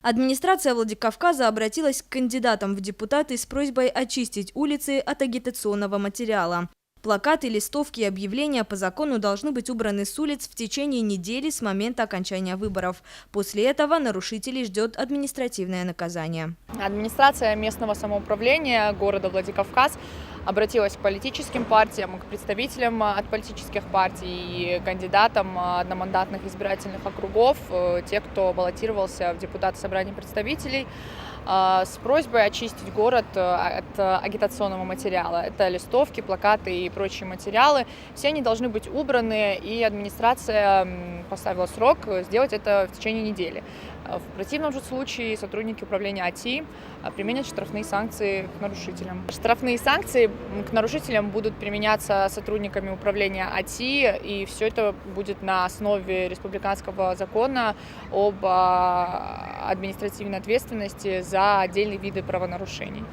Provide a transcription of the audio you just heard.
Администрация Владикавказа обратилась к кандидатам в депутаты с просьбой очистить улицы от агитационного материала. Плакаты, листовки и объявления по закону должны быть убраны с улиц в течение недели с момента окончания выборов. После этого нарушителей ждет административное наказание. Администрация местного самоуправления города Владикавказ обратилась к политическим партиям, к представителям от политических партий и кандидатам одномандатных избирательных округов, тех, кто баллотировался в депутаты Собрания представителей, с просьбой очистить город от агитационного материала. Это листовки, плакаты и прочие материалы. Все они должны быть убраны, и администрация поставила срок сделать это в течение недели. В противном же случае сотрудники управления АТИ применят штрафные санкции к нарушителям. Штрафные санкции к нарушителям будут применяться сотрудниками управления АТИ, и все это будет на основе республиканского закона об административной ответственности за отдельные виды правонарушений.